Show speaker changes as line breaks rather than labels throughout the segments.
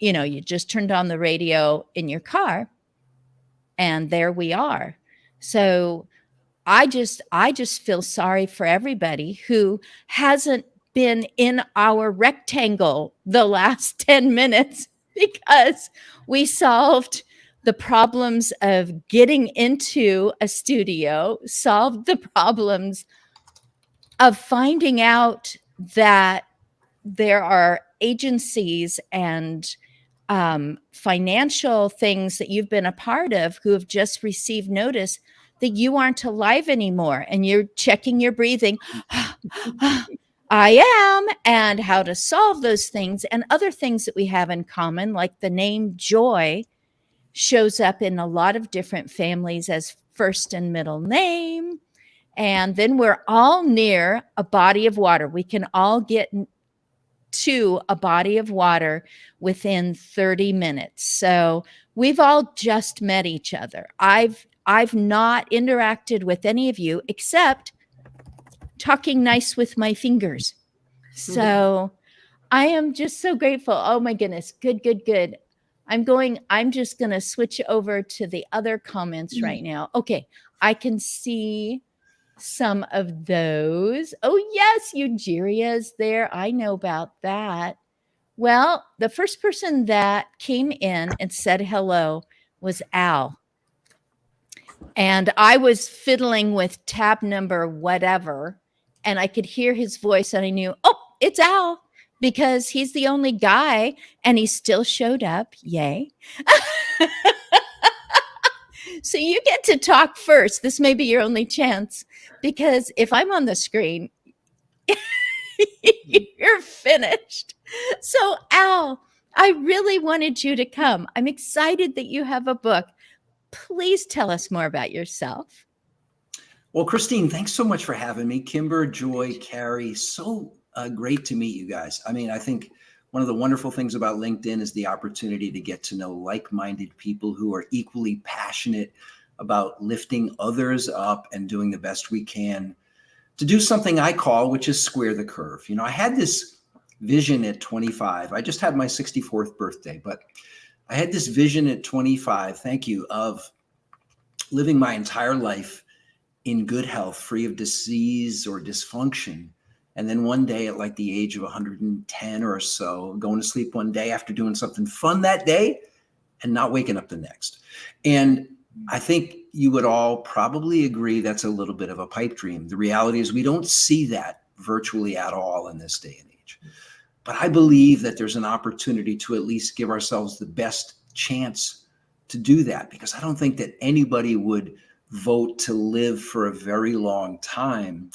you just turned on the radio in your car and there we are. So I just feel sorry for everybody who hasn't been in our rectangle the last 10 minutes because we solved the problems of getting into a studio, solved the problems of finding out that there are agencies and financial things that you've been a part of who have just received notice that you aren't alive anymore, and you're checking your breathing. I am, and how to solve those things and other things that we have in common, like the name Joy shows up in a lot of different families as first and middle name. And then we're all near a body of water. We can all get to a body of water within 30 minutes. So we've all just met each other. I've not interacted with any of you except talking nice with my fingers. So I am just so grateful. Oh my goodness. Good. I'm just going to switch over to the other comments right now. Okay. I can see some of those. Oh yes, Ugeria's there. I know about that. Well, the first person that came in and said hello was Al. And I was fiddling with tab number whatever, and I could hear his voice and I knew, oh, it's Al, because he's the only guy and he still showed up. Yay. So you get to talk first. This may be your only chance, because if I'm on the screen, you're finished. So Al, I really wanted you to come. I'm excited that you have a book. Please tell us more about yourself.
Well, Christine, thanks so much for having me. Kimber, Joy, Carrie, so great to meet you guys. I mean, I think one of the wonderful things about LinkedIn is the opportunity to get to know like-minded people who are equally passionate about lifting others up and doing the best we can to do something I call, which is square the curve. You know, I had this vision at 25. I just had my 64th birthday, but I had this vision at 25, thank you, of living my entire life in good health, free of disease or dysfunction. And then one day at like the age of 110 or so, going to sleep one day after doing something fun that day and not waking up the next. And I think you would all probably agree that's a little bit of a pipe dream. The reality is we don't see that virtually at all in this day and age. But I believe that there's an opportunity to at least give ourselves the best chance to do that, because I don't think that anybody would vote to live for a very long time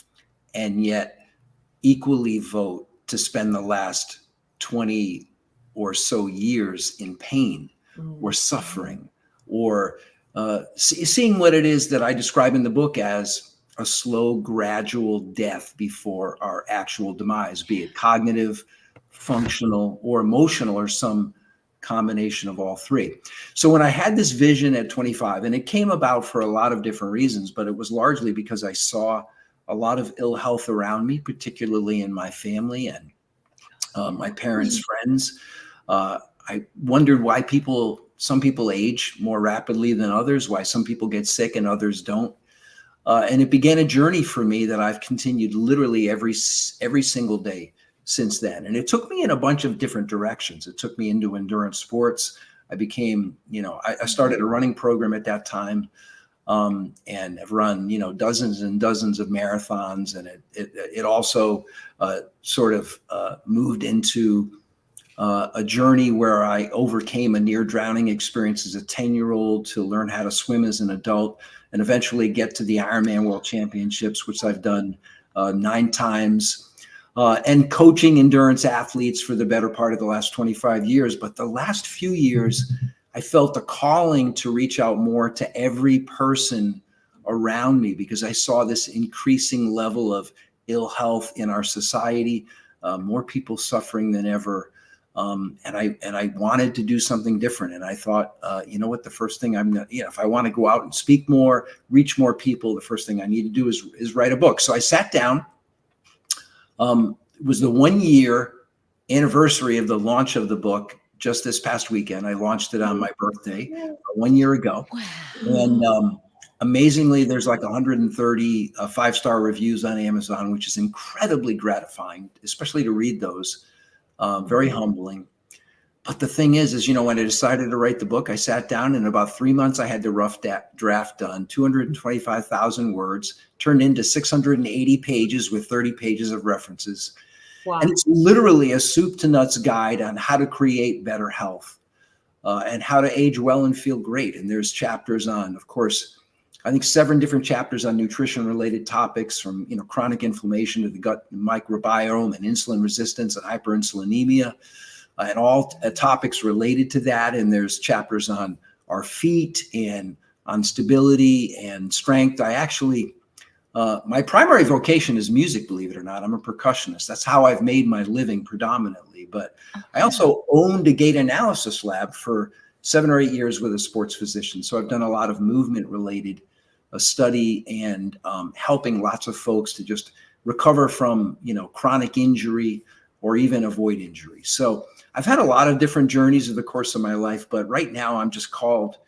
and yet equally vote to spend the last 20 or so years in pain or suffering or seeing what it is that I describe in the book as a slow, gradual death before our actual demise, be it cognitive, functional, or emotional, or some combination of all three. So when I had this vision at 25, and it came about for a lot of different reasons, but it was largely because I saw a lot of ill health around me, particularly in my family and my parents' friends. I wondered why some people age more rapidly than others, why some people get sick and others don't. And it began a journey for me that I've continued literally every single day since then. And it took me in a bunch of different directions. It took me into endurance sports. I became, I started a running program at that time. And have run, dozens and dozens of marathons. And it also sort of moved into a journey where I overcame a near drowning experience as a 10-year-old to learn how to swim as an adult and eventually get to the Ironman World Championships, which I've done 9 times, and coaching endurance athletes for the better part of the last 25 years. But the last few years, I felt a calling to reach out more to every person around me because I saw this increasing level of ill health in our society, more people suffering than ever. And I wanted to do something different. And I thought, you know what, the first thing if I want to go out and speak more, reach more people, the first thing I need to do is write a book. So I sat down. It was the 1-year anniversary of the launch of the book just this past weekend. I launched it on my birthday 1 year ago.
Wow.
And amazingly, there's like 130 5-star reviews on Amazon, which is incredibly gratifying, especially to read those. Very humbling. But the thing is, when I decided to write the book, I sat down, and in about 3 months, I had the rough draft done, 225,000 words, turned into 680 pages with 30 pages of references.
Wow.
And it's literally a soup to nuts guide on how to create better health and how to age well and feel great. And there's chapters on, of course, I think 7 different chapters on nutrition related topics, from chronic inflammation to the gut microbiome and insulin resistance and hyperinsulinemia, and all topics related to that. And there's chapters on our feet and on stability and strength. I actually, my primary vocation is music, believe it or not. I'm a percussionist. That's how I've made my living predominantly. But I also owned a gait analysis lab for 7 or 8 years with a sports physician. So I've done a lot of movement related study and helping lots of folks to just recover from, chronic injury or even avoid injury. So I've had a lot of different journeys in the course of my life, but right now I'm just called,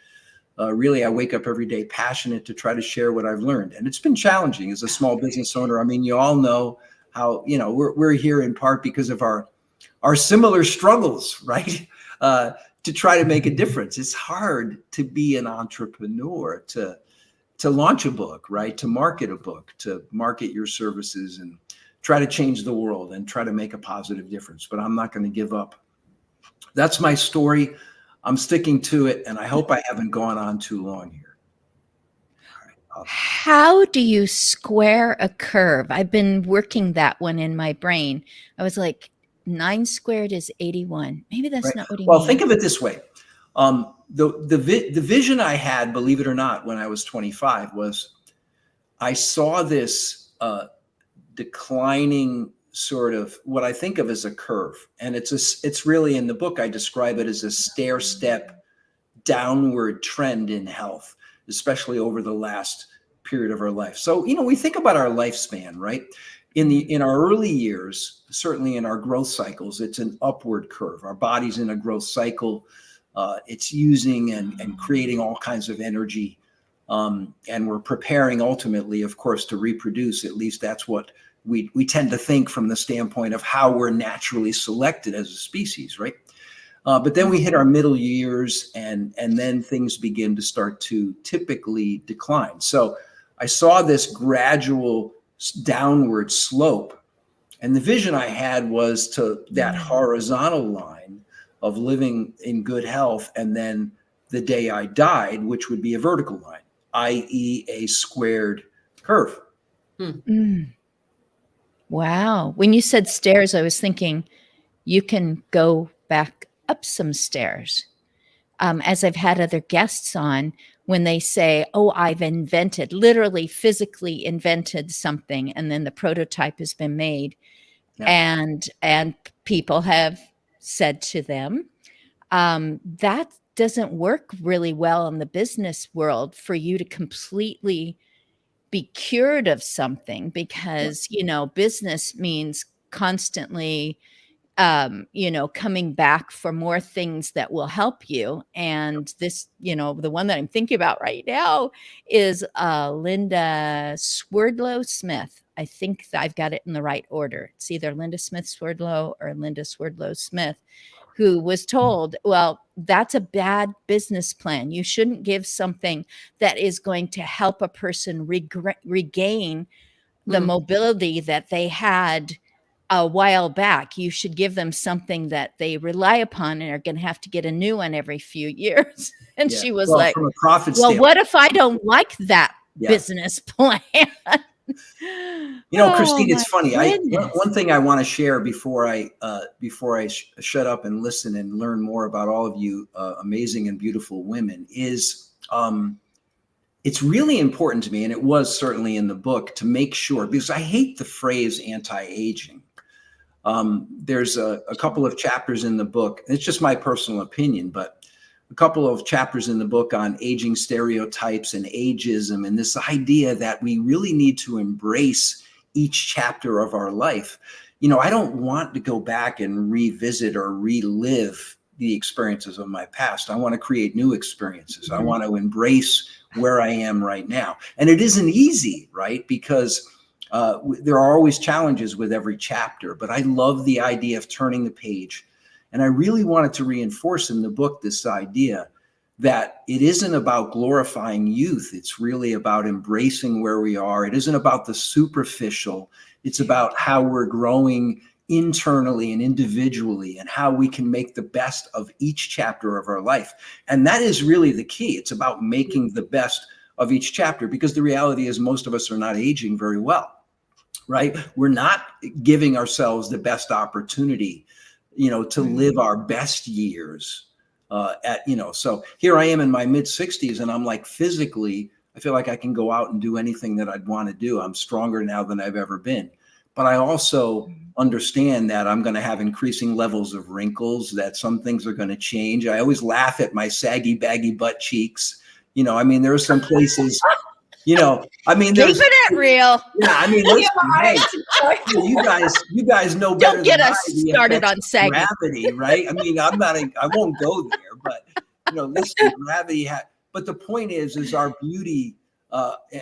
really, I wake up every day passionate to try to share what I've learned. And it's been challenging as a small business owner. I mean, you all know how, we're here in part because of our similar struggles, right? To try to make a difference. It's hard to be an entrepreneur, to launch a book, right? To market a book, to market your services and try to change the world and try to make a positive difference. But I'm not going to give up. That's my story. I'm sticking to it, and I hope I haven't gone on too long here. All right,
How do you square a curve? I've been working that one in my brain. I was like, 9 squared is 81. Maybe that's
right.
not what he
Well,
means.
think of it this way. The vision I had, believe it or not, when I was 25 was I saw this declining sort of what I think of as a curve. And it's really, in the book, I describe it as a stair-step downward trend in health, especially over the last period of our life. So, we think about our lifespan, right? In our early years, certainly in our growth cycles, it's an upward curve. Our body's in a growth cycle. It's using and creating all kinds of energy. And we're preparing ultimately, of course, to reproduce. At least that's what we tend to think from the standpoint of how we're naturally selected as a species, right? But then we hit our middle years, and then things begin to start to typically decline. So I saw this gradual downward slope, and the vision I had was to that horizontal line of living in good health, and then the day I died, which would be a vertical line, i.e. a squared curve.
Wow. When you said stairs, I was thinking you can go back up some stairs. As I've had other guests on, when they say, oh, I've invented, literally physically invented something, and then the prototype has been made. Yeah. And people have said to them, that doesn't work really well in the business world for you to completely be cured of something, because, business means constantly, coming back for more things that will help you. And this, the one that I'm thinking about right now is Linda Swerdlow Smith. I think I've got it in the right order. It's either Linda Smith Swerdlow or Linda Swerdlow Smith, who was told, well, that's a bad business plan. You shouldn't give something that is going to help a person regain the mobility that they had a while back. You should give them something that they rely upon and are going to have to get a new one every few years. And she was like,
from a profit
well,
standpoint,
what if I don't like that business plan?
Christine, it's funny.
Goodness.
One thing I want to share before I shut up and listen and learn more about all of you amazing and beautiful women is it's really important to me, and it was certainly in the book, to make sure, because I hate the phrase anti-aging. There's a couple of chapters in the book. It's just my personal opinion, but a couple of chapters in the book on aging stereotypes and ageism, and this idea that we really need to embrace each chapter of our life. I don't want to go back and revisit or relive, the experiences of my past. I want to create new experiences. I want to embrace where I am right now. And it isn't easy, right? Because there are always challenges with every chapter, but I love the idea of turning the page. And I really wanted to reinforce in the book this idea that it isn't about glorifying youth. It's really about embracing where we are. It isn't about the superficial. It's about how we're growing internally and individually, and how we can make the best of each chapter of our life. And that is really the key. It's about making the best of each chapter, because the reality is most of us are not aging very well, right? We're not giving ourselves the best opportunity, to live our best years. So here I am in my mid 60s, and I'm like, physically, I feel like I can go out and do anything that I'd want to do. I'm stronger now than I've ever been. But I also understand that I'm going to have increasing levels of wrinkles, that some things are going to change. I always laugh at my saggy, baggy butt cheeks. There are some places, there's
keeping it real.
Yeah, listen, hey, you guys know better.
Don't get
than
us
I, the
started
effects
on
of
saggy.
gravity, right? I won't go there, but listen, gravity. But the point is our beauty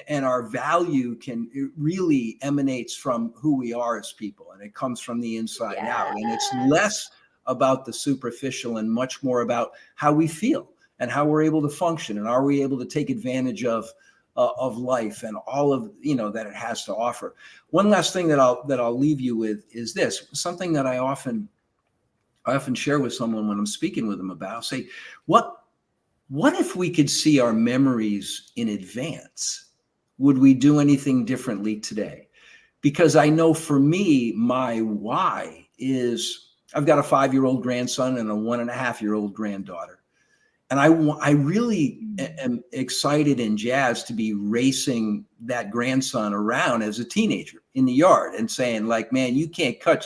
and our value it really emanates from who we are as people, and it comes from the inside out. And it's less about the superficial and much more about how we feel and how we're able to function, and are we able to take advantage of life and all of that it has to offer. One last thing that I'll leave you with is this, something that I often share with someone when I'm speaking with them about. I'll say, what if we could see our memories in advance? Would we do anything differently today? Because I know for me, my why is I've got a 5-year-old grandson and a 1.5-year-old granddaughter. And I really am excited and jazzed to be racing that grandson around as a teenager in the yard and saying, like, man, you can't catch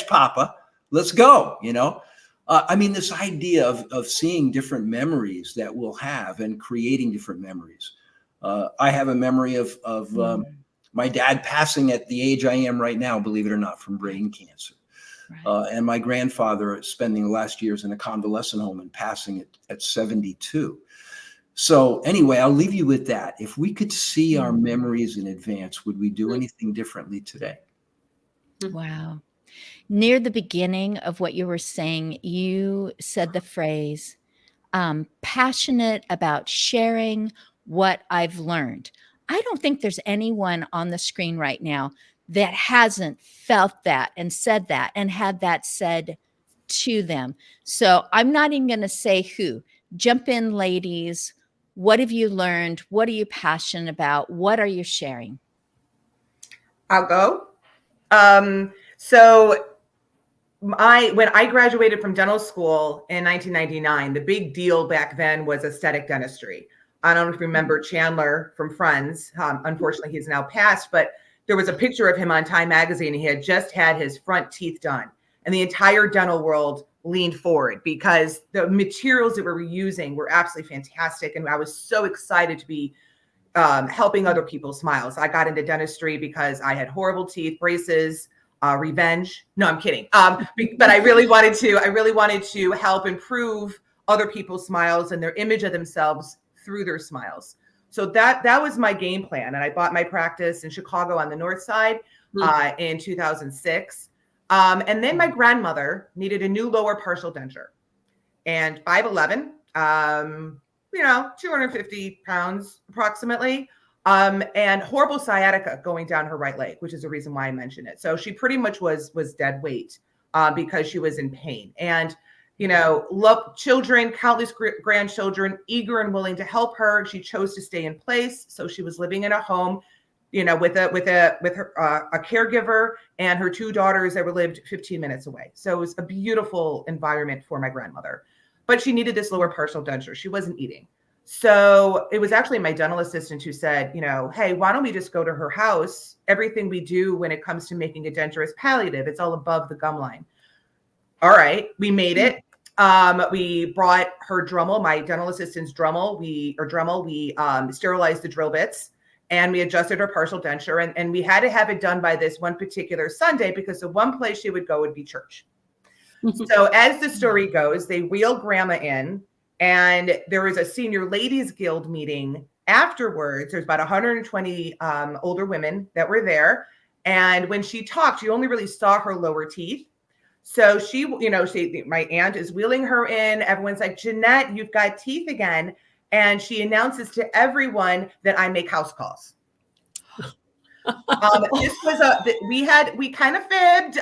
Papa. Let's go. This idea of seeing different memories that we'll have and creating different memories. I have a memory of my dad passing at the age I am right now, believe it or not, from brain cancer. And my grandfather spending the last years in a convalescent home and passing at 72. So anyway, I'll leave you with that. If we could see our memories in advance, would we do anything differently today?
Wow. Near the beginning of what you were saying, you said the phrase, passionate about sharing what I've learned. I don't think there's anyone on the screen right now that hasn't felt that and said that and had that said to them. So I'm not even going to say who. Jump in, ladies. What have you learned? What are you passionate about? What are you sharing?
I'll go. So when I graduated from dental school in 1999, the big deal back then was aesthetic dentistry. I don't know if you remember Chandler from Friends. Unfortunately, he's now passed, but there was a picture of him on Time magazine. He had just had his front teeth done, and the entire dental world leaned forward because the materials that we were using were absolutely fantastic. And I was so excited to be helping other people smile. So I got into dentistry because I had horrible teeth, braces, revenge. No, I'm kidding. But I really wanted to help improve other people's smiles and their image of themselves through their smiles. So that was my game plan. And I bought my practice in Chicago on the North Side in 2006. And then my grandmother needed a new lower partial denture, and 5'11", 250 pounds approximately, and horrible sciatica going down her right leg, which is the reason why I mentioned it. So she pretty much was dead weight because she was in pain. And love children, countless grandchildren, eager and willing to help her. She chose to stay in place. So she was living in a home, with a caregiver and her 2 daughters that lived 15 minutes away. So it was a beautiful environment for my grandmother, but she needed this lower partial denture. She wasn't eating. So it was actually my dental assistant who said, hey, why don't we just go to her house? Everything we do when it comes to making a denture is palliative. It's all above the gum line. All right, we made it. We brought her Dremel, my dental assistant's Dremel. We sterilized the drill bits, and we adjusted her partial denture. And we had to have it done by this one particular Sunday because the one place she would go would be church. So as the story goes, they wheel grandma in, and there was a senior ladies guild meeting afterwards. There's about 120 older women that were there. And when she talked, you only really saw her lower teeth. So she, my aunt is wheeling her in. Everyone's like, Jeanette, you've got teeth again. And she announces to everyone that I make house calls. This was we kind of fibbed.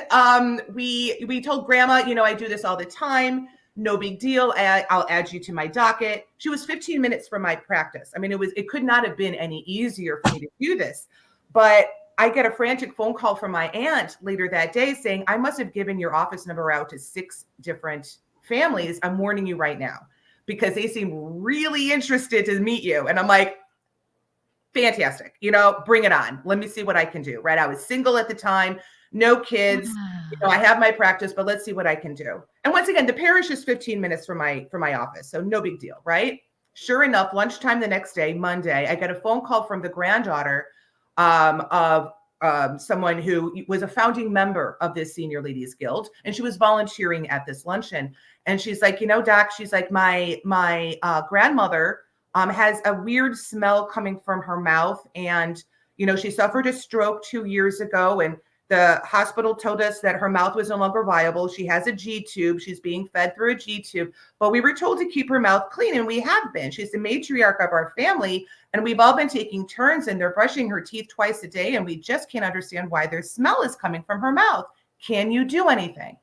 We told grandma, I do this all the time. No big deal. I'll add you to my docket. She was 15 minutes from my practice. I mean, it could not have been any easier for me to do this, but I get a frantic phone call from my aunt later that day saying, I must have given your office number out to 6 different families. I'm warning you right now, because they seem really interested to meet you. And I'm like, fantastic. Bring it on. Let me see what I can do. Right. I was single at the time, no kids. I have my practice, but let's see what I can do. And once again, the parish is 15 minutes from my office. So no big deal. Right. Sure enough, lunchtime the next day, Monday, I get a phone call from the granddaughter of someone who was a founding member of this Senior Ladies Guild, and she was volunteering at this luncheon. And she's like, Doc, she's like, my grandmother has a weird smell coming from her mouth. And, she suffered a stroke 2 years ago, and the hospital told us that her mouth was no longer viable. She has a G tube. She's being fed through a G tube, but we were told to keep her mouth clean, and we have been. She's the matriarch of our family, and we've all been taking turns, and they're brushing her teeth twice a day, and we just can't understand why their smell is coming from her mouth. Can you do anything?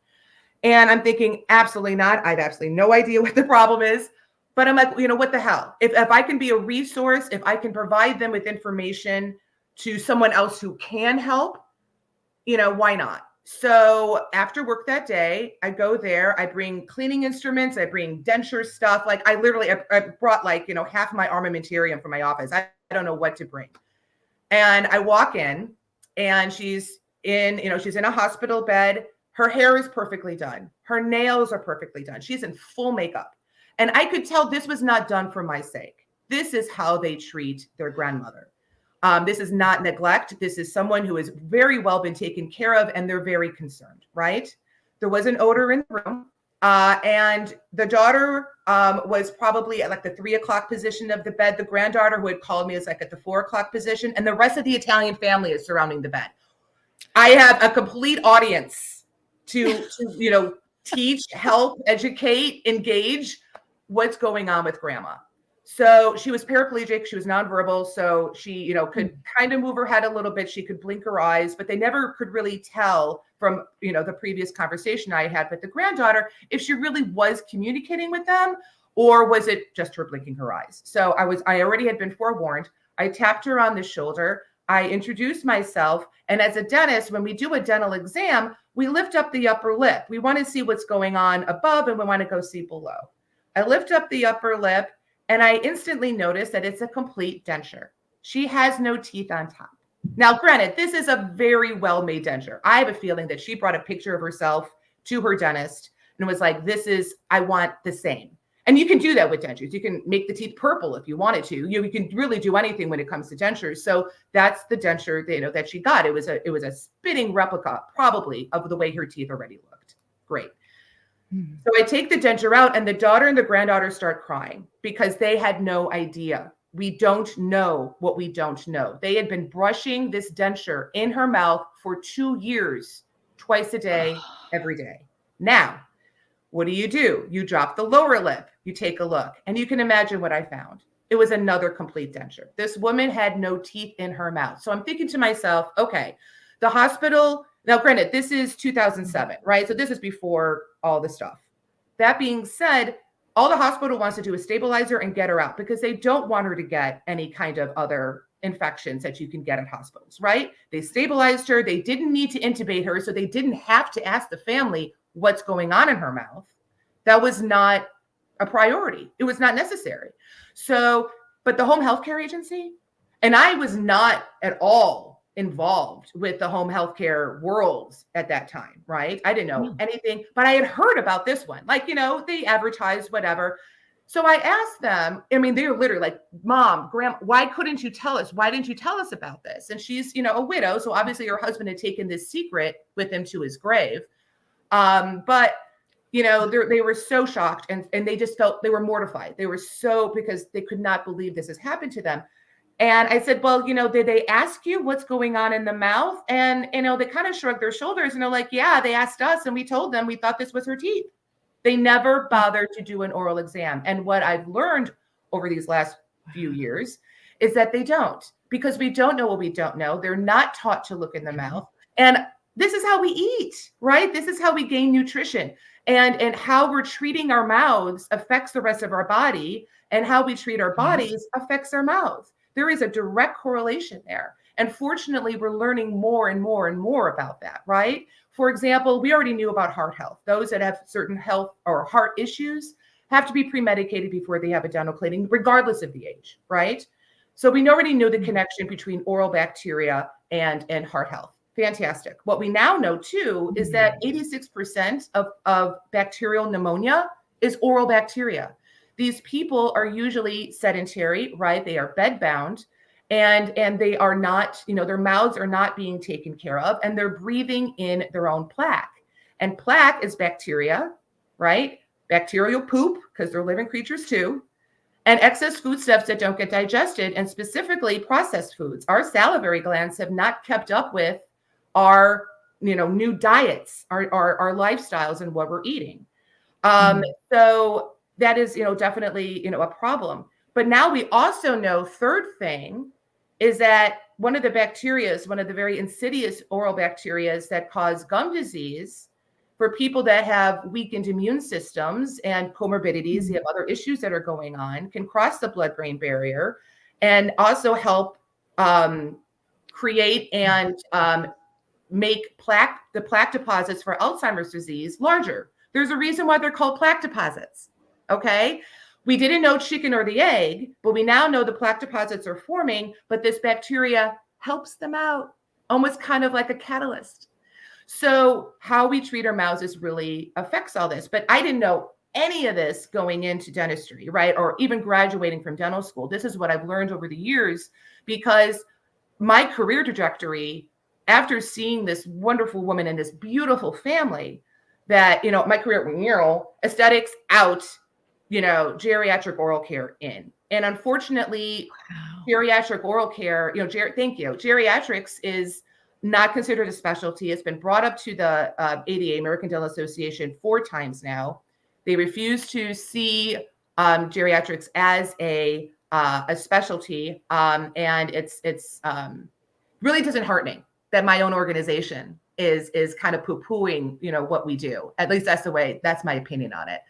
And I'm thinking, absolutely not. I have absolutely no idea what the problem is. But I'm like, what the hell? If I can be a resource, if I can provide them with information to someone else who can help, why not? So after work that day, I go there, I bring cleaning instruments, I bring denture stuff. Like I brought half my armamentarium from my office. I don't know what to bring. And I walk in, and she's in a hospital bed. Her hair is perfectly done. Her nails are perfectly done. She's in full makeup. And I could tell this was not done for my sake. This is how they treat their grandmother. This is not neglect. This is someone who has very well been taken care of, and they're very concerned, right? There was an odor in the room. And the daughter was probably at like the 3 o'clock position of the bed. The granddaughter who had called me is like at the 4 o'clock position. And the rest of the Italian family is surrounding the bed. I have a complete audience to teach, help, educate, engage what's going on with grandma. So she was paraplegic. She was nonverbal. So she, could kind of move her head a little bit. She could blink her eyes, but they never could really tell from, the previous conversation I had with the granddaughter if she really was communicating with them, or was it just her blinking her eyes. So I already had been forewarned. I tapped her on the shoulder. I introduced myself. And as a dentist, when we do a dental exam, we lift up the upper lip. We want to see what's going on above, and we want to go see below. I lift up the upper lip, and I instantly notice that it's a complete denture. She has no teeth on top. Now, granted, this is a very well-made denture. I have a feeling that she brought a picture of herself to her dentist and was like, I want the same. And you can do that with dentures. You can make the teeth purple if you wanted to. You can really do anything when it comes to dentures. So that's the denture that she got. It was a spitting replica, probably, of the way her teeth already looked. Great. So I take the denture out, and the daughter and the granddaughter start crying because they had no idea. We don't know what we don't know. They had been brushing this denture in her mouth for 2 years, twice a day, every day. Now, what do? You drop the lower lip, you take a look, and you can imagine what I found. It was another complete denture. This woman had no teeth in her mouth. So I'm thinking to myself, okay, the hospital. Now, granted, this is 2007, right? So this is before all the stuff. That being said, all the hospital wants to do is stabilize her and get her out, because they don't want her to get any kind of other infections that you can get at hospitals, right? They stabilized her. They didn't need to intubate her, so they didn't have to ask the family what's going on in her mouth. That was not a priority. It was not necessary. So, but the home healthcare agency, and I was not at all involved with the home healthcare world at that time, right? I didn't know anything, but I had heard about this one. Like, they advertised whatever. So I asked them, they were literally like, Mom, Grandma, why couldn't you tell us? Why didn't you tell us about this? And she's, a widow. So obviously her husband had taken this secret with him to his grave. But you know, they were so shocked, and they just felt, they were mortified. They were so, because they could not believe this has happened to them. And I said, well, you know, did they ask you what's going on in the mouth? And, you know, they kind of shrugged their shoulders and they're like, yeah, they asked us and we told them we thought this was her teeth. They never bothered to do an oral exam. And what I've learned over these last few years is that they don't, because we don't know what we don't know. They're not taught to look in the mouth. And this is how we eat, right? This is how we gain nutrition. And how we're treating our mouths affects the rest of our body, and how we treat our bodies affects our mouths. There is a direct correlation there. And fortunately, we're learning more and more and more about that, right? For example, we already knew about heart health. Those that have certain health or heart issues have to be pre-medicated before they have a dental cleaning, regardless of the age, right? So we already knew the connection between oral bacteria and heart health. Fantastic. What we now know too is that 86% of bacterial pneumonia is oral bacteria. These people are usually sedentary, right? They are bedbound, and they are not, you know, their mouths are not being taken care of, and they're breathing in their own plaque. And plaque is bacteria, right? Bacterial poop, because they're living creatures too, and excess foodstuffs that don't get digested, and specifically processed foods. Our salivary glands have not kept up with our, you know, new diets, our lifestyles, and what we're eating. So that is, you know, definitely, you know, a problem. But now we also know, third thing is that one of the very insidious oral bacteria that cause gum disease for people that have weakened immune systems and comorbidities, they have other issues that are going on, can cross the blood-brain barrier and also help create and make the plaque deposits for Alzheimer's disease larger. There's a reason why they're called plaque deposits. Okay. We didn't know chicken or the egg, but we now know the plaque deposits are forming, but this bacteria helps them out, almost kind of like a catalyst. So how we treat our mouths really affects all this. But I didn't know any of this going into dentistry, right? Or even graduating from dental school. This is what I've learned over the years, because my career trajectory, after seeing this wonderful woman and this beautiful family, that, you know, my career, you know, aesthetics out, you know, geriatric oral care in. And unfortunately, geriatric oral care, you know, thank you. Geriatrics is not considered a specialty. It's been brought up to the ADA, American Dental Association, 4 times now. They refuse to see geriatrics as a specialty, and it's really disheartening that my own organization is kind of poo-pooing, you know, what we do. At least that's my opinion on it.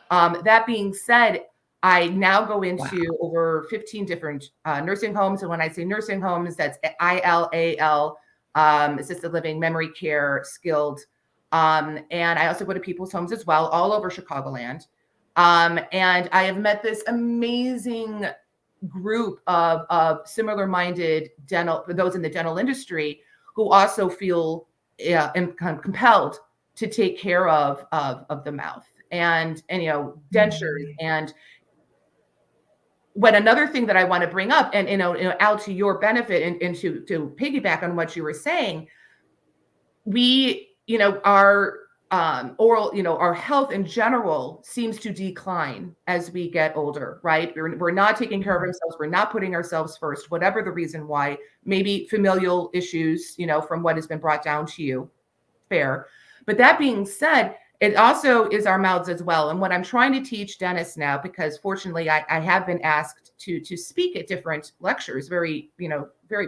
That being said, I now go into over 15 different nursing homes. And when I say nursing homes, that's ILAL, assisted living, memory care, skilled. And I also go to people's homes as well, all over Chicagoland. And I have met this amazing group of similar-minded those in the dental industry, who also feel compelled to take care of the mouth and you know, dentures. And what another thing that I want to bring up, and you know, Al, to your benefit, and to piggyback on what you were saying, we, you know, our oral, you know, our health in general seems to decline as we get older, right? We're not taking care of ourselves. We're not putting ourselves first, whatever the reason why. Maybe familial issues, you know, from what has been brought down to you. Fair. But that being said, it also is our mouths as well. And what I'm trying to teach dentists now, because fortunately I have been asked to speak at different lectures, very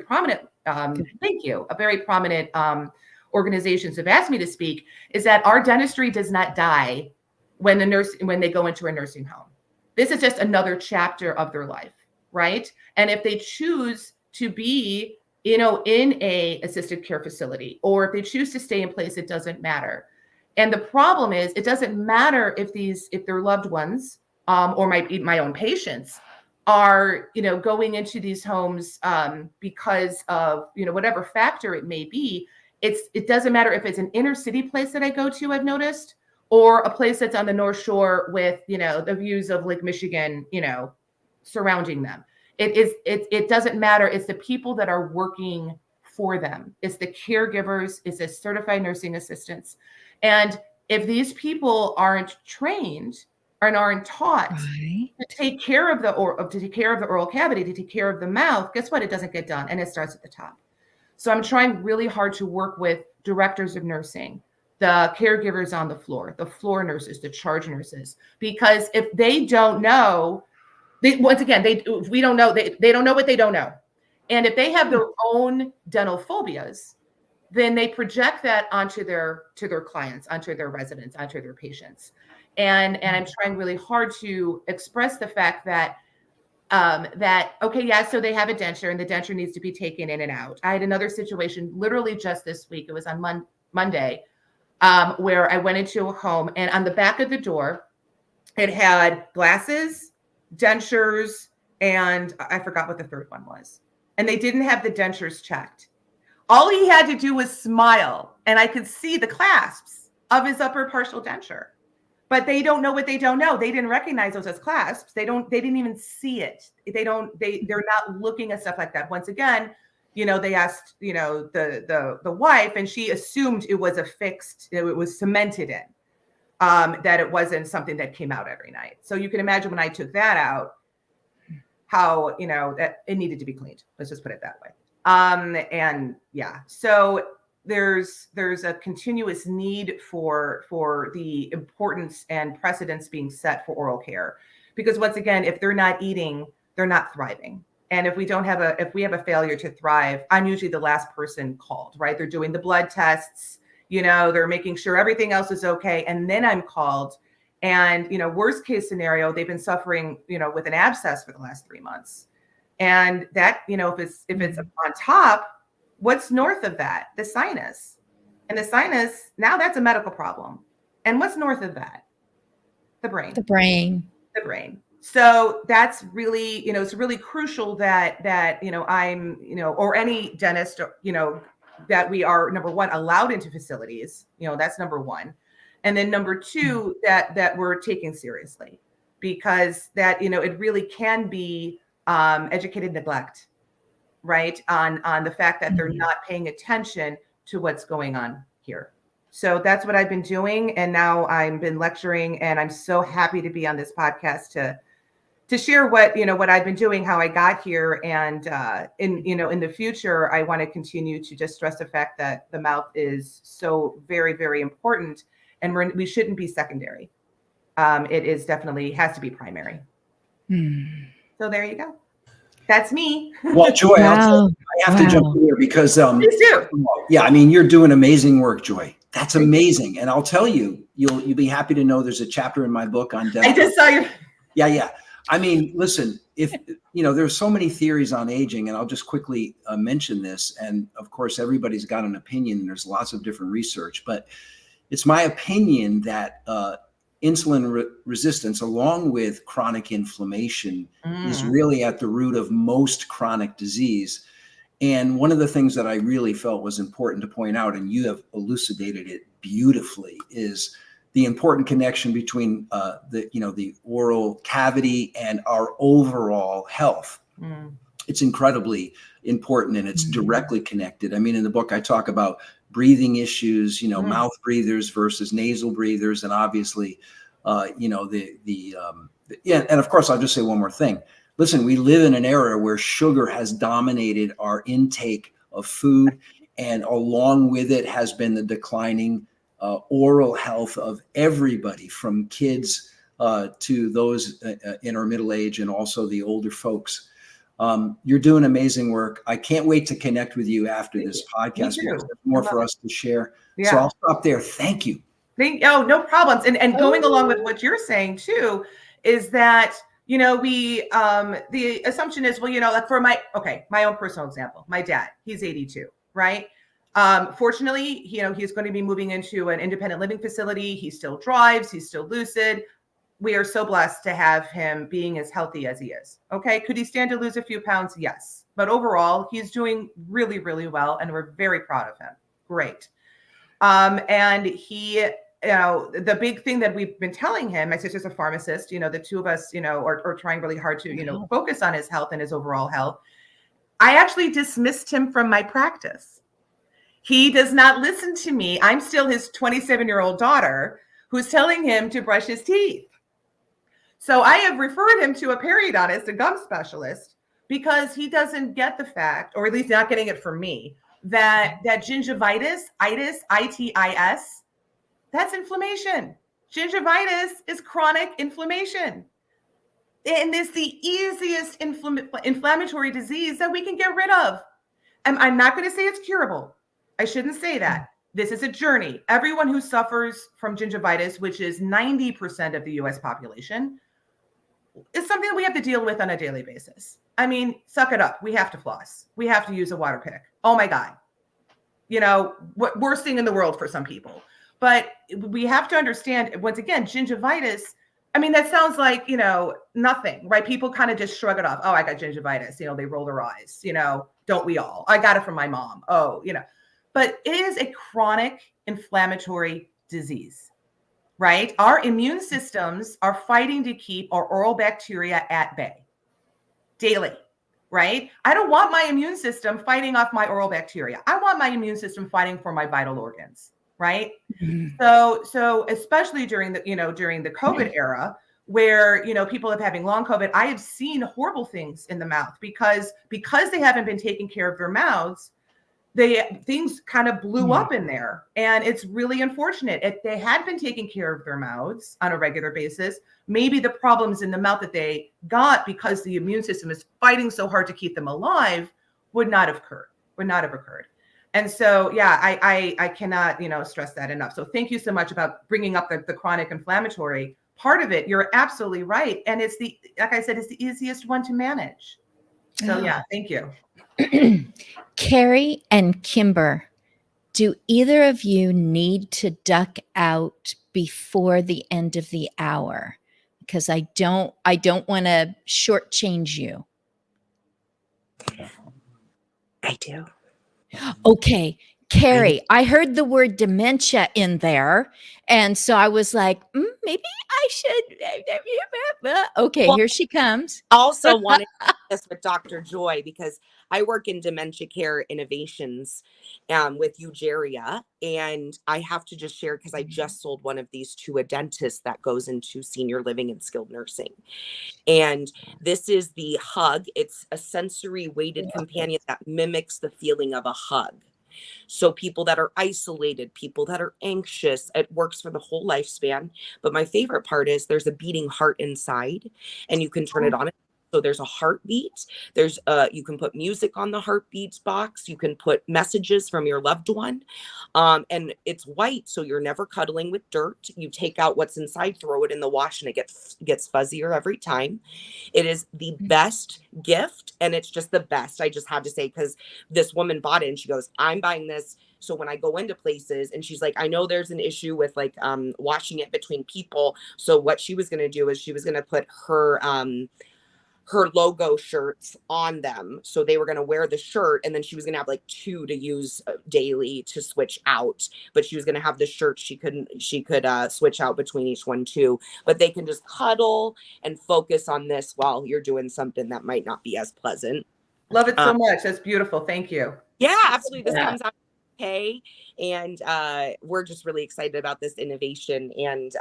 prominent, thank you, a very prominent organizations have asked me to speak, is that our dentistry does not die when they go into a nursing home. This is just another chapter of their life, right? And if they choose to be, you know, in a assisted care facility, or if they choose to stay in place, it doesn't matter. And the problem is, it doesn't matter if their loved ones, or my own patients are, you know, going into these homes because of, you know, whatever factor it may be. It doesn't matter if it's an inner city place that I go to, I've noticed, or a place that's on the North Shore with, you know, the views of Lake Michigan, you know, surrounding them. It doesn't matter. It's the people that are working for them. It's the caregivers. It's the certified nursing assistants. And if these people aren't trained and aren't taught
Right.
to take care of the oral cavity, to take care of the mouth, guess what? It doesn't get done, and it starts at the top. So I'm trying really hard to work with directors of nursing, the caregivers on the floor nurses, the charge nurses, because if they don't know, we don't know, they don't know what they don't know. And if they have their own dental phobias, then they project that onto their clients, onto their residents, onto their patients. And I'm trying really hard to express the fact that okay, yeah, so they have a denture and the denture needs to be taken in and out. I had another situation literally just this week. It was on Monday, where I went into a home, and on the back of the door, it had glasses, dentures, and I forgot what the third one was. And they didn't have the dentures checked. All he had to do was smile, and I could see the clasps of his upper partial denture. But they don't know what they don't know. They didn't recognize those as clasps. They didn't even see it. They're not looking at stuff like that. Once again, they asked, the wife, and she assumed it was it was cemented in, that it wasn't something that came out every night. So you can imagine when I took that out, how, that it needed to be cleaned. Let's just put it that way. And yeah, so there's a continuous need for the importance and precedence being set for oral care, because once again, if they're not eating, they're not thriving. And if we have a failure to thrive, I'm usually the last person called, right? They're doing the blood tests, they're making sure everything else is okay, and then I'm called. And worst case scenario, they've been suffering with an abscess for the last 3 months, and that if it's on top, what's north of that? The sinus. And the sinus, now that's a medical problem. And what's north of that? The brain.
The brain.
The brain. So that's really, it's really crucial that I'm, or any dentist, that we are, number one, allowed into facilities. That's number one. And then number two, that we're taking seriously, because that, it really can be educated neglect, right? On the fact that they're not paying attention to what's going on here. So that's what I've been doing. And now I've been lecturing, and I'm so happy to be on this podcast to share what I've been doing, how I got here. And in the future, I want to continue to just stress the fact that the mouth is so very, very important, and we shouldn't be secondary. It is definitely has to be primary. So there you go. That's me.
Well, Joy,
Wow.
I have to jump in here because
Please do.
Yeah, I mean, you're doing amazing work, Joy. That's amazing. And I'll tell you, you'll be happy to know there's a chapter in my book on dental.
I just saw your.
Yeah. I mean, listen, if there's so many theories on aging, and I'll just quickly mention this. And of course, everybody's got an opinion, and there's lots of different research, but it's my opinion that insulin resistance, along with chronic inflammation, is really at the root of most chronic disease. And one of the things that I really felt was important to point out, and you have elucidated it beautifully, is the important connection between the oral cavity and our overall health. It's incredibly important, and it's directly connected. I mean, in the book, I talk about breathing issues, mouth breathers versus nasal breathers, and obviously, and of course, I'll just say one more thing. Listen, we live in an era where sugar has dominated our intake of food, and along with it has been the declining oral health of everybody, from kids to those in our middle age, and also the older folks. You're doing amazing work. I can't wait to connect with you after this podcast, because there's more for us to share. Yeah. So I'll stop there. Thank you.
No problems. And going along with what you're saying too, is that, the assumption is, like for my own personal example, my dad, he's 82, right? Fortunately, he's going to be moving into an independent living facility. He still drives. He's still lucid. We are so blessed to have him being as healthy as he is. Okay. Could he stand to lose a few pounds? Yes. But overall, he's doing really, really well, and we're very proud of him. Great. And he, the big thing that we've been telling him, my sister's a pharmacist, the two of us, are trying really hard to, focus on his health and his overall health. I actually dismissed him from my practice. He does not listen to me. I'm still his 27-year-old daughter who's telling him to brush his teeth. So I have referred him to a periodontist, a gum specialist, because he doesn't get the fact, or at least not getting it from me, that gingivitis, itis, that's inflammation. Gingivitis is chronic inflammation. And it's the easiest inflammatory disease that we can get rid of. I'm not going to say it's curable. I shouldn't say that. This is a journey. Everyone who suffers from gingivitis, which is 90% of the US population, is something that we have to deal with on a daily basis. I mean, suck it up. We have to floss. We have to use a water pick. Oh my God. You know, what worst thing in the world for some people. But we have to understand, once again, gingivitis, I mean, that sounds like, you know, nothing, right? People kind of just shrug it off. Oh, I got gingivitis. You know, they roll their eyes, you know, don't we all? I got it from my mom. Oh, you know, but it is a chronic inflammatory disease, right? Our immune systems are fighting to keep our oral bacteria at bay daily, right? I don't want my immune system fighting off my oral bacteria. I want my immune system fighting for my vital organs, right? So especially during the COVID era, where, you know, people are having long COVID, I have seen horrible things in the mouth because they haven't been taking care of their mouths. Things kind of blew up in there, and it's really unfortunate. If they had been taking care of their mouths on a regular basis, maybe the problems in the mouth that they got because the immune system is fighting so hard to keep them alive would not have occurred. And so, yeah, I cannot, you know, stress that enough. So thank you so much about bringing up the chronic inflammatory part of it. You're absolutely right. And it's like I said, it's the easiest one to manage. So yeah, thank you.
Carrie and Kimber, do either of you need to duck out before the end of the hour? Because I don't want to shortchange you.
I do.
Okay, Carrie, I heard the word dementia in there, and so I was like, maybe I should. Okay,
Well,
here she comes.
Also wanted to do this with Dr. Joy because I work in dementia care innovations with Eugeria, and I have to just share because I just sold one of these to a dentist that goes into senior living and skilled nursing. And this is the Hug. It's a sensory weighted companion that mimics the feeling of a hug. So people that are isolated, people that are anxious, it works for the whole lifespan. But my favorite part is there's a beating heart inside, and you can turn it on. So there's a heartbeat. There's you can put music on the heartbeats box. You can put messages from your loved one. And it's white, so you're never cuddling with dirt. You take out what's inside, throw it in the wash, and it gets fuzzier every time. It is the best gift, and it's just the best. I just have to say, because this woman bought it and she goes, I'm buying this. So when I go into places, and she's like, I know there's an issue with like washing it between people. So what she was going to do is she was going to put her logo shirts on them. So they were going to wear the shirt, and then she was going to have like 2 to use daily to switch out, but she was going to have the shirt. She could switch out between each one too, but they can just cuddle and focus on this while you're doing something that might not be as pleasant.
Love it so much. That's beautiful. Thank you.
Yeah, absolutely. This comes out okay, and we're just really excited about this innovation. And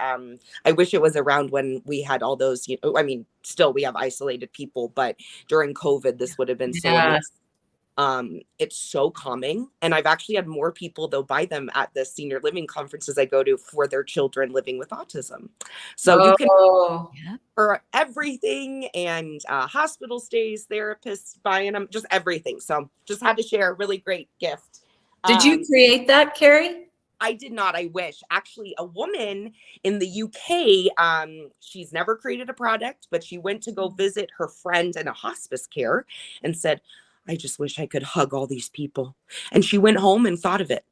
I wish it was around when we had all those, you know, I mean, still we have isolated people, but during COVID, this would have been so amazing. It's so calming, and I've actually had more people though buy them at the senior living conferences I go to for their children living with autism. So you can for everything, and hospital stays, therapists buying them, just everything. So just had to share a really great gift.
Did you create that, Carrie?
I did not. I wish. Actually, a woman in the UK, she's never created a product, but she went to go visit her friend in a hospice care and said, I just wish I could hug all these people. And she went home and thought of it.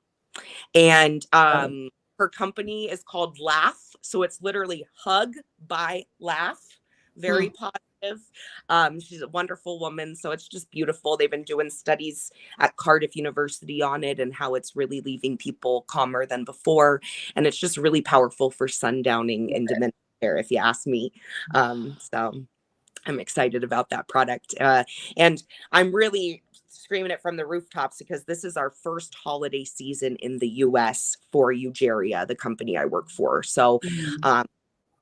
And her company is called Laugh. So it's literally Hug by Laugh. Very positive. She's a wonderful woman. So it's just beautiful. They've been doing studies at Cardiff University on it and how it's really leaving people calmer than before. And it's just really powerful for sundowning and dementia care, if you ask me. So I'm excited about that product. And I'm really screaming it from the rooftops because this is our first holiday season in the US for Eugeria, the company I work for. So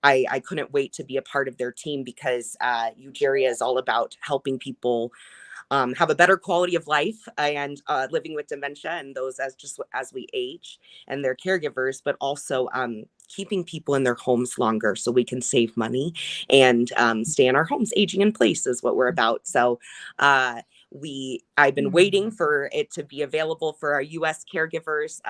I couldn't wait to be a part of their team because Eugeria is all about helping people have a better quality of life and living with dementia and those as we age and their caregivers, but also keeping people in their homes longer so we can save money and stay in our homes. Aging in place is what we're about. So I've been waiting for it to be available for our US caregivers.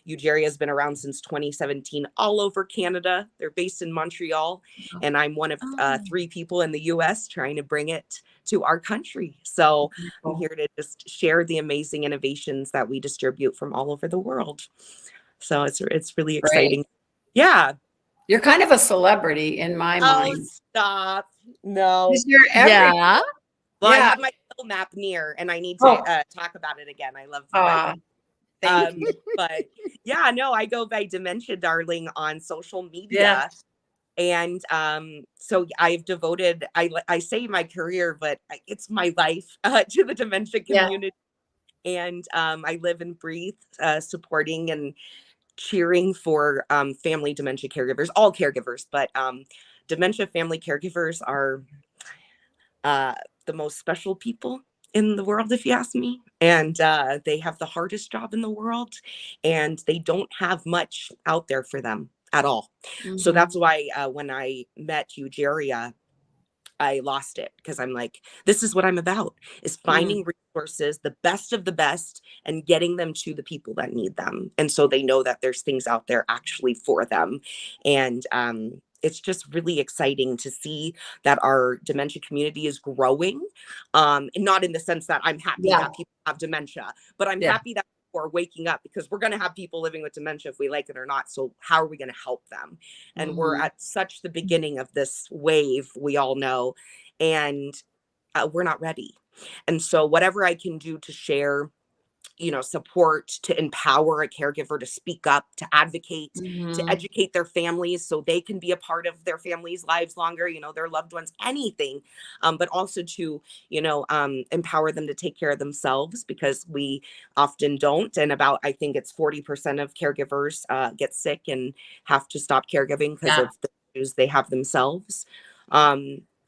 Eugeria has been around since 2017 all over Canada. They're based in Montreal, and I'm one of 3 people in the US trying to bring it to our country. So I'm here to just share the amazing innovations that we distribute from all over the world. So it's really exciting. Yeah.
You're kind of a celebrity in my mind.
Oh, stop. No.
'Cause you're everywhere.
Well, I
Yeah.
have my little map near, and I need to talk about it again. I love
Thank you.
but yeah, no, I go by Dementia Darling on social media.
Yeah.
And so I've devoted, I say my career, but it's my life to the dementia community. Yeah. And I live and breathe supporting and cheering for family dementia caregivers, all caregivers, but dementia family caregivers are the most special people in the world, if you ask me. And they have the hardest job in the world, and they don't have much out there for them at all. So that's why when I met Eugeria, I lost it, because I'm like, this is what I'm about, is finding resources, the best of the best, and getting them to the people that need them. And so they know that there's things out there actually for them. And it's just really exciting to see that our dementia community is growing. Not in the sense that I'm happy that people have dementia, but I'm happy that people are waking up, because we're going to have people living with dementia if we like it or not. So how are we going to help them? And we're at such the beginning of this wave, we all know, and we're not ready. And so whatever I can do to share, support, to empower a caregiver to speak up, to advocate, to educate their families so they can be a part of their families' lives longer, their loved ones, anything, but also to, empower them to take care of themselves, because we often don't. And I think it's 40% of caregivers get sick and have to stop caregiving because of the issues they have themselves.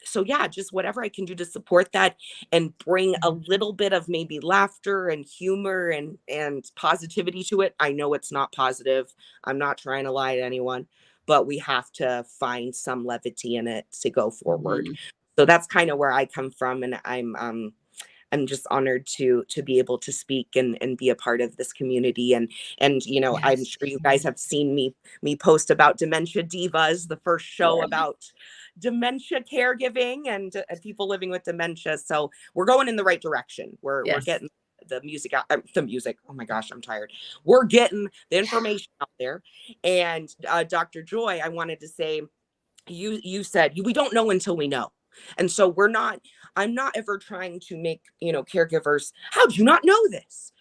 So yeah, just whatever I can do to support that and bring a little bit of maybe laughter and humor and positivity to it. I know it's not positive. I'm not trying to lie to anyone, but we have to find some levity in it to go forward. So that's kind of where I come from. And I'm just honored to be able to speak and be a part of this community. And I'm sure you guys have seen me post about Dementia Divas, the first show about dementia caregiving and people living with dementia. So we're going in the right direction. We're getting the music out, oh my gosh, I'm tired. We're getting the information out there. And Dr. Joy, I wanted to say, you said we don't know until we know. And so I'm not ever trying to make, caregivers, how do you not know this?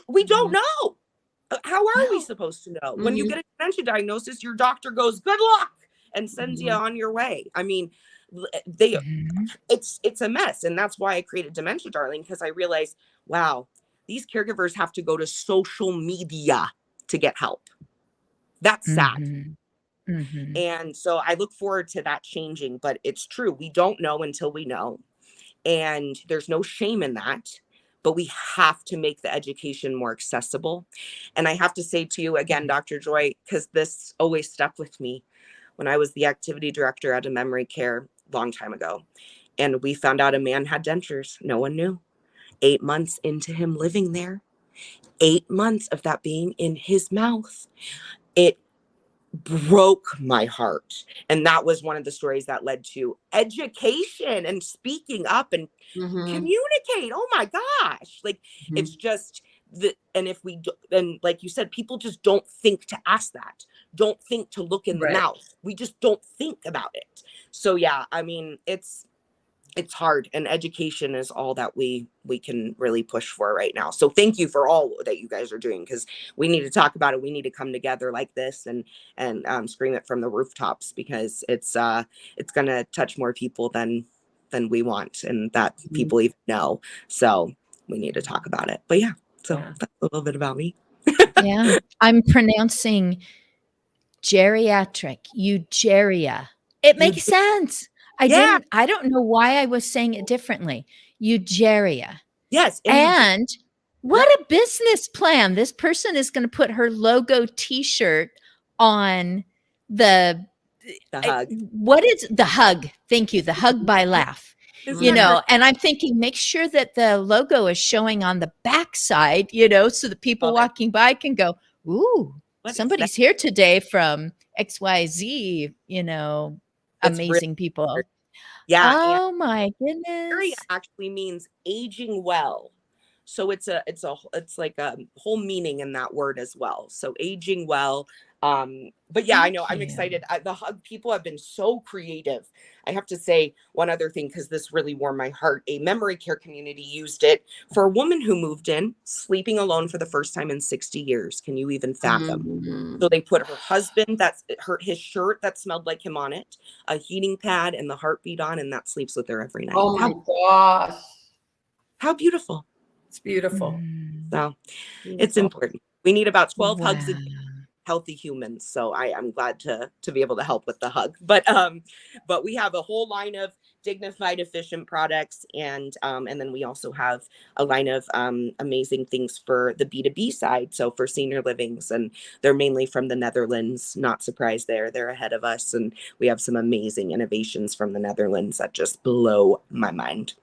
We don't know. How are we supposed to know? When you get a dementia diagnosis, your doctor goes, good luck, and sends you on your way. I mean, it's a mess. And that's why I created Dementia Darling, because I realized, wow, these caregivers have to go to social media to get help. That's sad. And so I look forward to that changing, but it's true. We don't know until we know. And there's no shame in that, but we have to make the education more accessible. And I have to say to you again, Dr. Joy, because this always stuck with me when I was the activity director at a memory care a long time ago. And we found out a man had dentures. No one knew. 8 months into him living there, 8 months of that being in his mouth, it broke my heart. And that was one of the stories that led to education and speaking up and communicate. Oh my gosh. Like it's just and if we do, and like you said, people just don't think to ask that, don't think to look in the mouth. We just don't think about it. So yeah, I mean, it's hard, and education is all that we can really push for right now. So thank you for all that you guys are doing, because we need to talk about it. We need to come together like this and scream it from the rooftops, because it's going to touch more people than we want, and that people even know. So we need to talk about it. But yeah, so
Yeah.
that's a little bit about me.
Yeah. I'm pronouncing geriatric, eugeria. It makes sense.
Yeah.
I don't know why I was saying it differently. Eugeria.
Yes.
And what a business plan. This person is going to put her logo t-shirt on the
hug.
What is the hug? Thank you. The hug by laugh.
Isn't
You
that
know,
great?
and I'm thinking make sure that the logo is showing on the backside, you know, so that people walking by can go, ooh,
What is
somebody's here today from XYZ, you know,
It's really
amazing people.
weird. Yeah. And
Oh my
area
goodness.
actually means aging well. So it's like a whole meaning in that word as well. So aging well. But yeah, I know I'm excited. The hug people have been so creative. I have to say one other thing, because this really warmed my heart. A memory care community used it for a woman who moved in, sleeping alone for the first time in 60 years. Can you even fathom?
Mhm.
So they put her husband, his shirt that smelled like him on it, a heating pad, and the heartbeat on, and that sleeps with her every night.
Oh my gosh.
How beautiful.
It's beautiful.
Mm,
So it's
Beautiful.
important. We need about 12 hugs a
wow.
day, healthy humans. So I'm glad to be able to help with the hug. But we have a whole line of dignified, efficient products, and then we also have a line of amazing things for the B2B side. So for senior livings, and they're mainly from the Netherlands. Not surprised there. They're ahead of us, and we have some amazing innovations from the Netherlands that just blow my mind.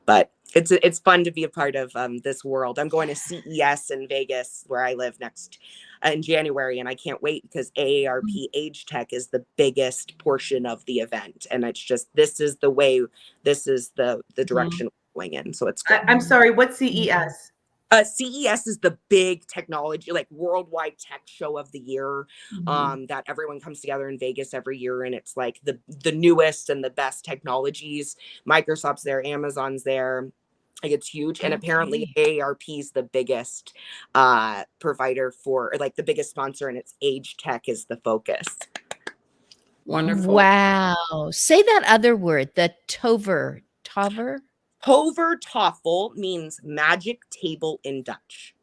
But it's fun to be a part of this world. I'm going to CES in Vegas, where I live, next in January, and I can't wait, because AARP Age Tech is the biggest portion of the event, and it's just this is the direction we're going in. So it's great.
I'm sorry, what's CES?
CES is the big technology, like worldwide tech show of the year, that everyone comes together in Vegas every year, and it's like the newest and the best technologies. Microsoft's there, Amazon's there. Like, it's huge. And apparently AARP is the biggest provider for, or like the biggest sponsor, and it's age tech is the focus.
Wonderful.
Wow. Say that other word, the tover.
Tovertafel means magic table in Dutch.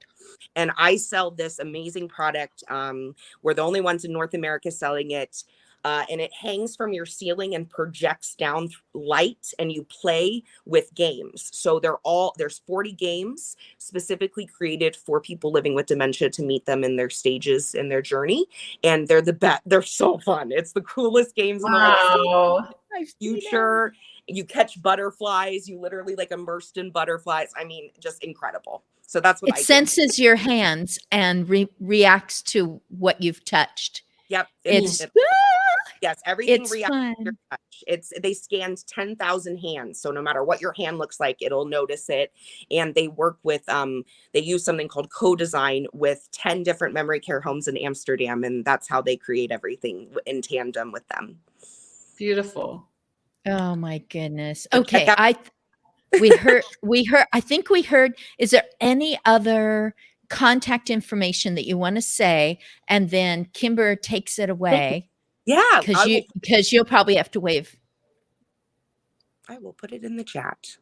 And I sell this amazing product. We're the only ones in North America selling it. And it hangs from your ceiling and projects down light, and you play with games. So there's 40 games specifically created for people living with dementia to meet them in their stages in their journey. And they're the best. They're so fun. It's the coolest games in the world. Future. You catch butterflies. You literally like immersed in butterflies. I mean, just incredible. So that's what
It senses your hands and reacts to what you've touched.
Yep.
Yes,
everything
it's
reacts
fun.
to your touch. They scanned 10,000 hands. So no matter what your hand looks like, it'll notice it. And they work with, they use something called co-design with 10 different memory care homes in Amsterdam. And that's how they create everything in tandem with them.
Beautiful.
Oh my goodness.
So
Okay.
check out-
We heard, I think we heard, is there any other contact information that you want to say? And then Kimber takes it away.
Yeah.
Because you'll probably have to wave.
I will put it in the chat.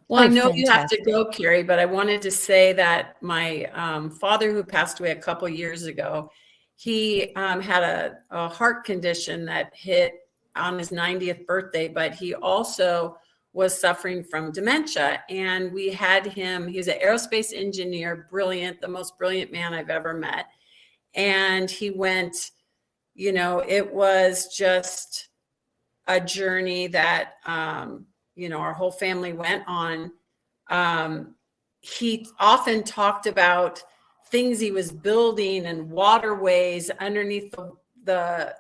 Well, I know
fantastic.
you have to go, Carrie, but I wanted to say that my father, who passed away a couple years ago, he had a heart condition that hit on his 90th birthday, but he also was suffering from dementia. And we had him, he was an aerospace engineer, brilliant, the most brilliant man I've ever met. And he went, you know, it was just a journey that, you know, our whole family went on. He often talked about things he was building and waterways underneath the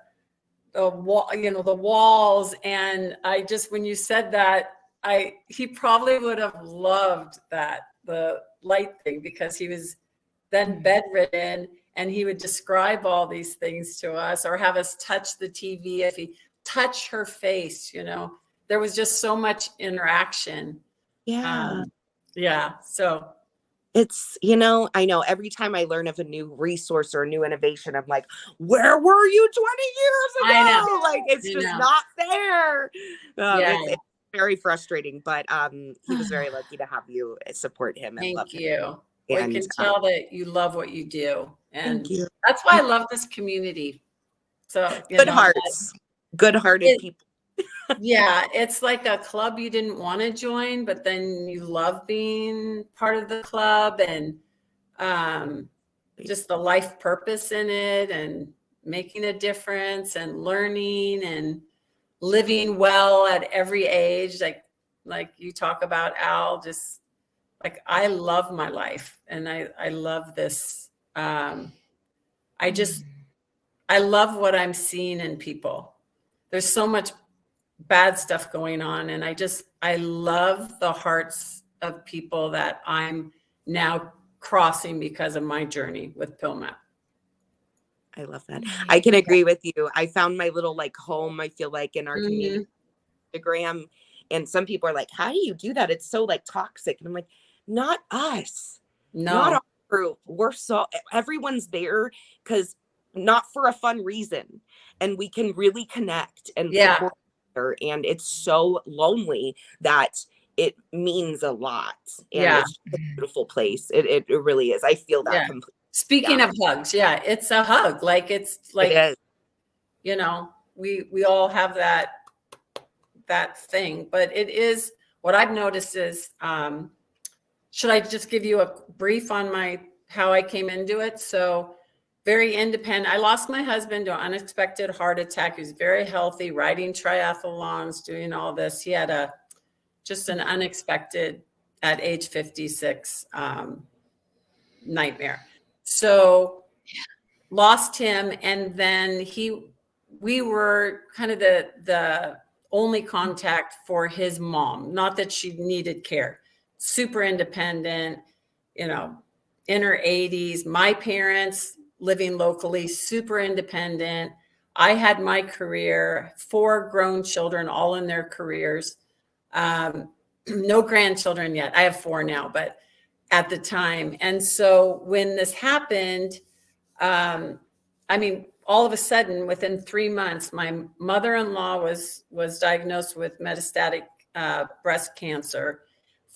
wall, you know, the walls. And I just, when you said that, he probably would have loved that, the light thing, because he was then bedridden, and he would describe all these things to us, or have us touch the TV. If he touched her face, you know, there was just so much interaction.
Yeah.
So
it's, you know, I know every time I learn of a new resource or a new innovation, I'm like, where were you 20 years ago?
I know.
Like, it's just not there. very frustrating, but he was very lucky to have you support him and love
Thank
him.
you. We
And
can tell that you love what you do. And
thank you.
that's why I love this community. So,
Good hearts, good-hearted people.
yeah, it's like a club you didn't want to join, but then you love being part of the club, and just the life purpose in it, and making a difference, and learning, and living well at every age. Like you talk about, Al, just like, I love my life, and I love this. I love what I'm seeing in people. There's so much bad stuff going on, and I love the hearts of people that I'm now crossing because of my journey with PillMap.
I love that. I can agree with you. I found my little like home, I feel like, in our community, Instagram. And some people are like, how do you do that? It's so like toxic. And I'm like, not us. Not our group. Everyone's there because not for a fun reason. And we can really connect and support each other. And it's so lonely that it means a lot. And it's a beautiful place. It really is. I feel that completely.
Speaking of hugs, it's a hug. Like, it's like,
it is.
You know, we all have that thing, but it is, what I've noticed is, should I just give you a brief on how I came into it? So, very independent. I lost my husband to an unexpected heart attack. He was very healthy, riding triathlons, doing all this. He had just an unexpected, at age 56, nightmare. So lost him. And then we were kind of the only contact for his mom. Not that she needed care. Super independent, in her 80s. My parents living locally, super independent. I had my career, 4 grown children, all in their careers. No grandchildren yet. I have 4 now, but at the time. And so when this happened, all of a sudden, within 3 months, my mother-in-law was diagnosed with metastatic breast cancer,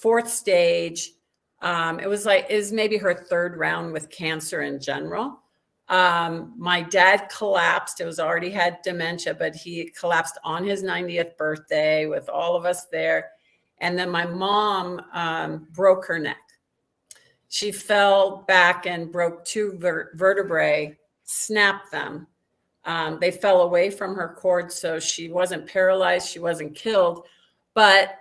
4th stage. It was maybe her 3rd round with cancer in general. My dad collapsed. It was already had dementia, but he collapsed on his 90th birthday with all of us there. And then my mom broke her neck. She fell back and broke 2 vertebrae, snapped them. They fell away from her cord, so she wasn't paralyzed. She wasn't killed. But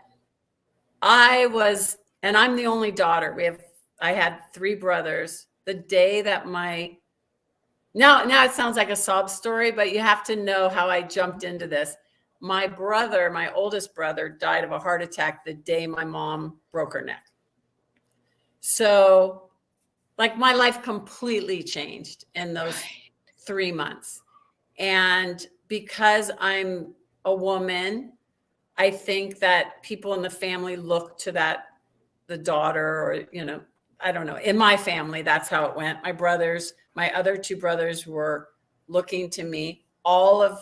I'm the only daughter. I had 3 brothers. The day that now it sounds like a sob story, but you have to know how I jumped into this. My oldest brother, died of a heart attack the day my mom broke her neck. So, like, my life completely changed in those 3 months. And because I'm a woman, I think that people in the family look to the daughter, or, I don't know. In my family, that's how it went. My other 2 brothers were looking to me. All of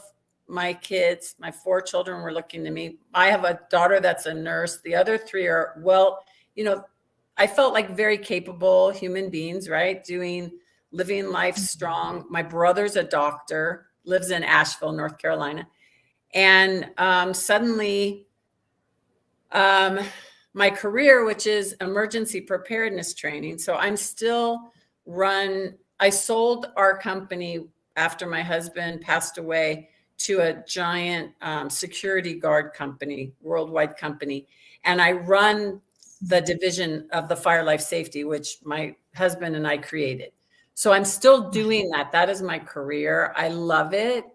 my kids, my 4 children, were looking to me. I have a daughter that's a nurse. The other 3 are, I felt like very capable human beings, right? Living life strong. My brother's a doctor, lives in Asheville, North Carolina. And suddenly, my career, which is emergency preparedness training. So I'm still I sold our company after my husband passed away to a giant security guard company, worldwide company. And I run the division of the fire life safety, which my husband and I created. So I'm still doing that. That is my career. I love it.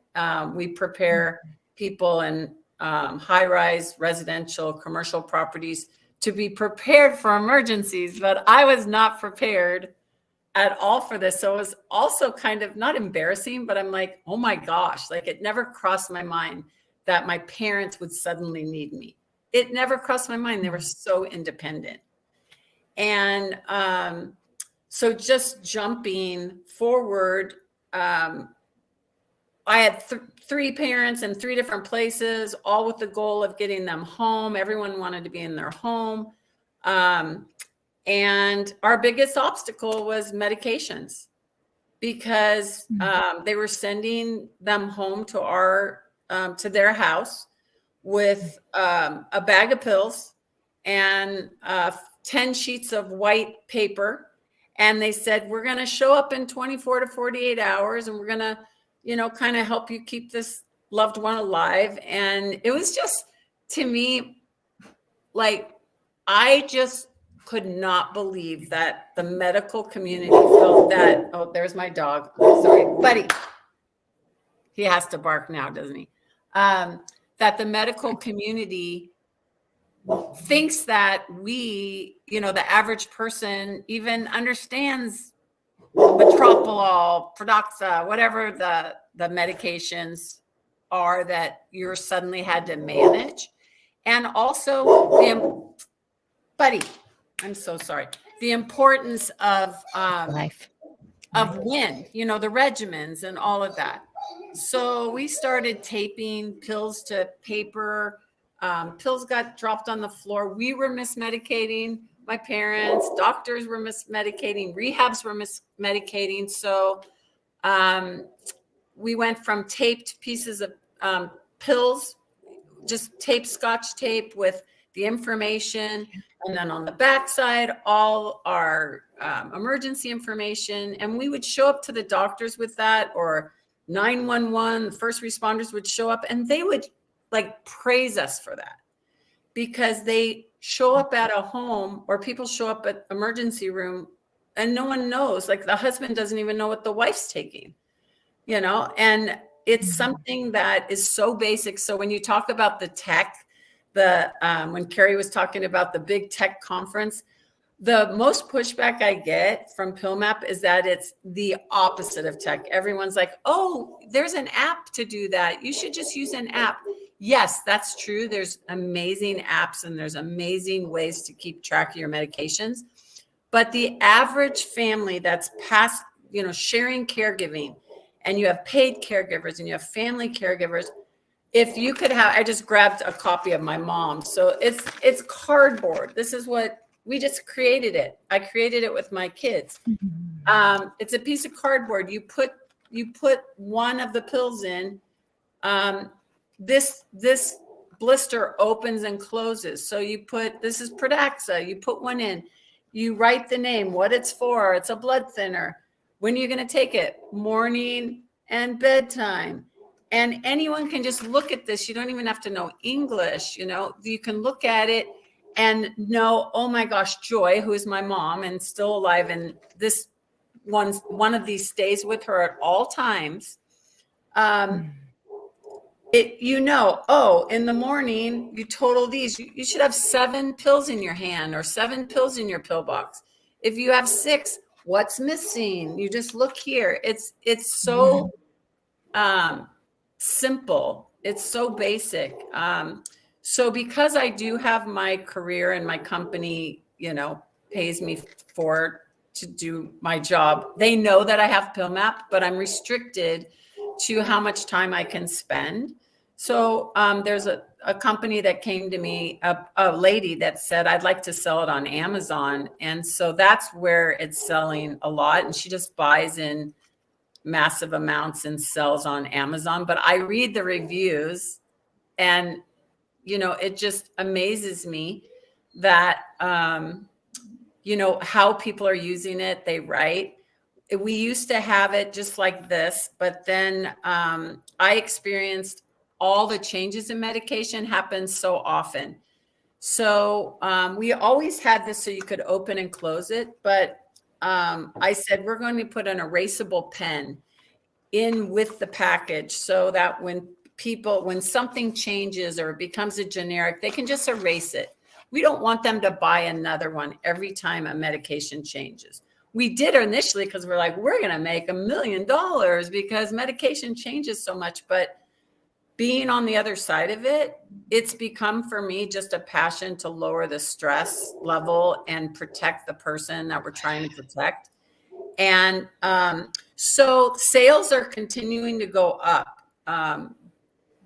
We prepare people in high-rise residential commercial properties to be prepared for emergencies, but I was not prepared at all for this. So it was also kind of not embarrassing, but I'm like, oh my gosh, like, it never crossed my mind that my parents would suddenly need me. It never crossed my mind. They were so independent. And so just jumping forward, I had three parents in three different places, all with the goal of getting them home. Everyone wanted to be in their home. And our biggest obstacle was medications, because they were sending them home to their house with a bag of pills and 10 sheets of white paper. And they said, we're going to show up in 24 to 48 hours and we're going to, kind of help you keep this loved one alive. And it was just, to me, like, I just could not believe that the medical community felt that. Oh, there's my dog. Sorry, buddy. He has to bark now, doesn't he? That the medical community thinks that we, the average person even understands metropolol, Pradaxa, whatever the medications are that you're suddenly had to manage. And also, buddy, I'm so sorry. The importance of
Life.
Of when, the regimens and all of that. So we started taping pills to paper. Pills got dropped on the floor. We were mismedicating my parents. Doctors were mismedicating. Rehabs were mismedicating. So we went from taped pieces of pills, just taped Scotch tape with the information. And then on the backside, all our emergency information. And we would show up to the doctors with that, or 911, the first responders would show up, and they would praise us for that, because they show up at a home, or people show up at emergency room and no one knows, the husband doesn't even know what the wife's taking, and it's something that is so basic. So when you talk about the tech, when Carrie was talking about the big tech conference, the most pushback I get from PillMap is that it's the opposite of tech. Everyone's like, oh, there's an app to do that. You should just use an app. Yes, that's true. There's amazing apps and there's amazing ways to keep track of your medications. But the average family that's past, sharing caregiving, and you have paid caregivers and you have family caregivers, if you could have, I just grabbed a copy of my mom. So it's cardboard. This is what we just created it. I created it with my kids. It's a piece of cardboard. You put one of the pills in. This blister opens and closes. So this is Pradaxa. You put one in. You write the name, what it's for. It's a blood thinner. When you're going to take it, morning and bedtime. And anyone can just look at this. You don't even have to know English. You can look at it and know, oh my gosh, Joy, who is my mom and still alive, and this one of these stays with her at all times. Oh, in the morning, you total these. You should have 7 pills in your hand or 7 pills in your pill box. If you have 6, what's missing? You just look here. It's so simple. It's so basic. So because I do have my career and my company, pays me to do my job, they know that I have PillMap, but I'm restricted to how much time I can spend. So there's a company that came to me, a lady that said, I'd like to sell it on Amazon. And so that's where it's selling a lot. And she just buys in massive amounts and sells on Amazon. But I read the reviews, and it just amazes me that how people are using it. They write. We used to have it just like this, but then I experienced all the changes in medication happen so often. So we always had this so you could open and close it, but I said, we're going to put an erasable pen in with the package so that when something changes or becomes a generic, they can just erase it. We don't want them to buy another one every time a medication changes. We did initially because we're like, we're going to make $1 million because medication changes so much. But being on the other side of it, it's become for me just a passion to lower the stress level and protect the person that we're trying to protect. And so sales are continuing to go up,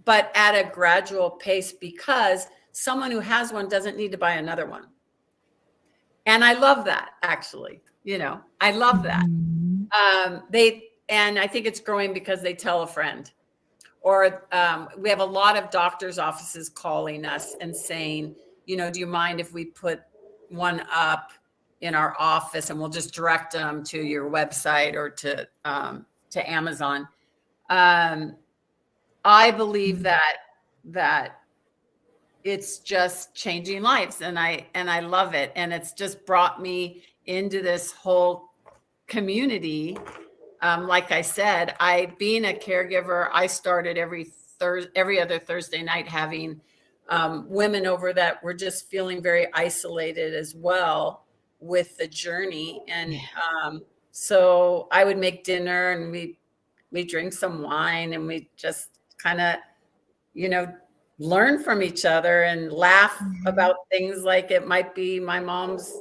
but at a gradual pace, because someone who has one doesn't need to buy another one. And I love that, actually. I love that. And I think it's growing because they tell a friend. Or we have a lot of doctors' offices calling us and saying, do you mind if we put one up in our office, and we'll just direct them to your website or to Amazon. I believe that it's just changing lives, and I love it, and it's just brought me into this whole community. Like I said, being a caregiver, I started every other Thursday night having women over that were just feeling very isolated as well with the journey. And so I would make dinner, and we drink some wine, and we just kind of, learn from each other and laugh about things like it might be my mom's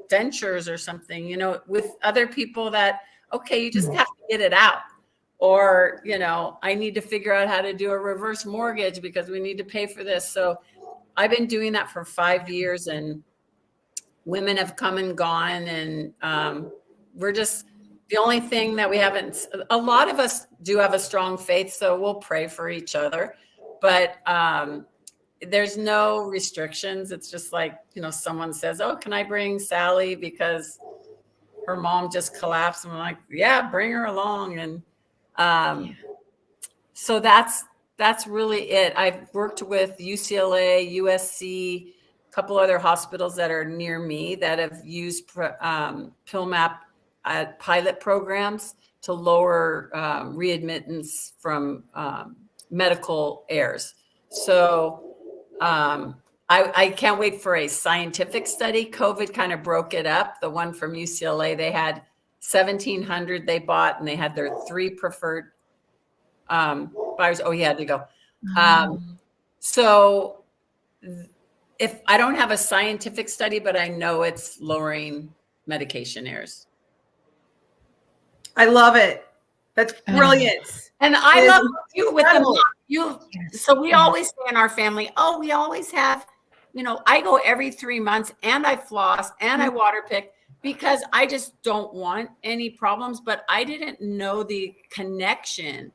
dentures or something, with other people that, okay, you just have to get it out. Or, I need to figure out how to do a reverse mortgage because we need to pay for this. So I've been doing that for 5 years, and women have come and gone. And we're just, the only thing that we haven't, a lot of us do have a strong faith, so we'll pray for each other. But there's no restrictions. It's just like, someone says, oh, can I bring Sally because her mom just collapsed? And I'm like, yeah, bring her along. And so that's really it. I've worked with UCLA, USC, a couple other hospitals that are near me that have used PillMap pilot programs to lower readmittance from medical errors. So I can't wait for a scientific study. COVID kind of broke it up. The one from UCLA, they had 1,700 they bought, and they had their 3 preferred buyers. Oh, he had to go. So if I don't have a scientific study, but I know it's lowering medication errors.
I love it. That's brilliant.
And I love you with so we always say in our family, oh, we always have, I go every 3 months, and I floss, and I water pick, because I just don't want any problems. But I didn't know the connection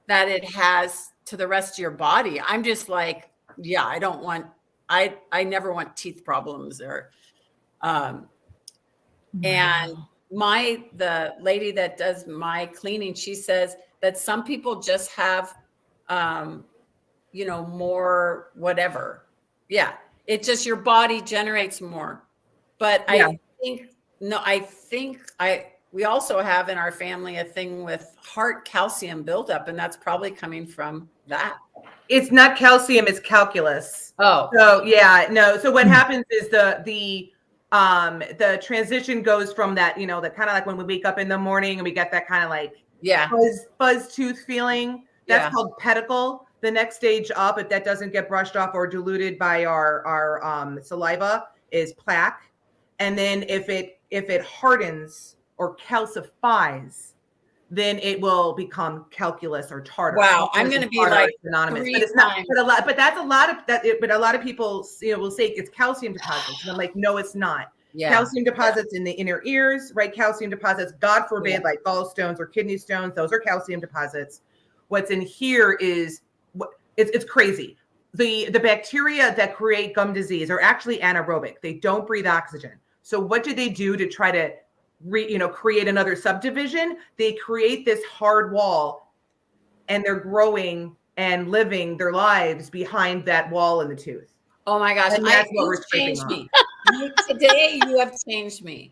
that it has to the rest of your body. I'm just like, yeah, I never want teeth problems or, and the lady that does my cleaning, she says that some people just have, more whatever. Yeah. It's just your body generates more. But yeah. We also have in our family a thing with heart calcium buildup, and that's probably coming from that.
It's not calcium, it's calculus.
Oh.
So yeah, no. So what happens is the transition goes from that, that kind of like when we wake up in the morning and we get that kind of like buzz tooth feeling. That's called pedicle. The next stage up, if that doesn't get brushed off or diluted by our saliva, is plaque. And then if it hardens or calcifies, then it will become calculus or tartar.
Wow, I'm going to be like
synonymous, but it's not. But that's a lot of that. But a lot of people, will say it's calcium deposits, and I'm like, no, it's not. Yeah. Calcium deposits in the inner ears, right? Calcium deposits, God forbid, like gallstones or kidney stones. Those are calcium deposits. What's in here is it's crazy. The bacteria that create gum disease are actually anaerobic. They don't breathe oxygen. So what do they do to try to create another subdivision? They create this hard wall, and they're growing and living their lives behind that wall in the tooth.
Oh my gosh.
And that's what we're changed
me. Today you have changed me.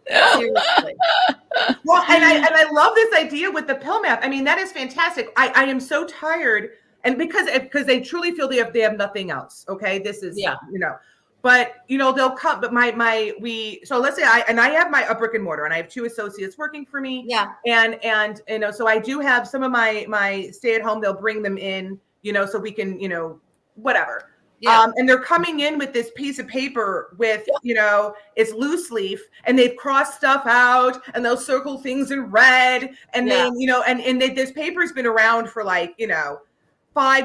Seriously.
Well, and I love this idea with the PillMap. I mean, that is fantastic. I am so tired, and because they truly feel they have nothing else. Okay. This is, but they'll come, but so let's say I have a brick and mortar, and I have 2 associates working for me.
Yeah.
And so I do have some of my stay at home, they'll bring them in, so we can, whatever.
Yeah.
And they're coming in with this piece of paper with, it's loose leaf, and they've crossed stuff out, and they'll circle things in red. And then, this paper's been around for 5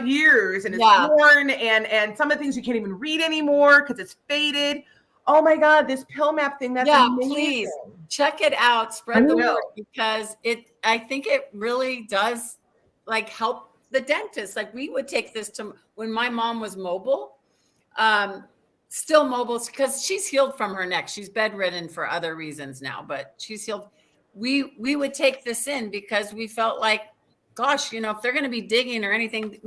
years, and it's worn, and some of the things you can't even read anymore because it's faded. Oh my God, this pill map thing, that's amazing.
Please check it out. Spread the word, because I think it really does help the dentist. We would take this to when my mom was mobile, still mobile, because she's healed from her neck. She's bedridden for other reasons now, but she's healed. We would take this in because we felt like, gosh, if they're going to be digging or anything,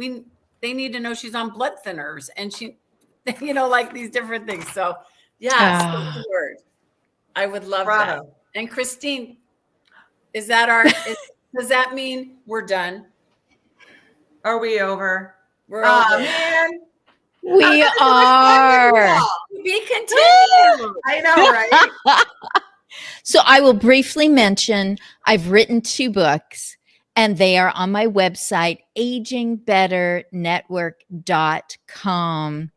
they need to know she's on blood thinners, and she, these different things. So spread the word. I would love that. And Christine, does that mean we're done?
Are we over?
We're over.
Man.
We are.
Be continued.
I know, right?
So I will briefly mention I've written 2 books, and they are on my website, agingbetternetwork.com.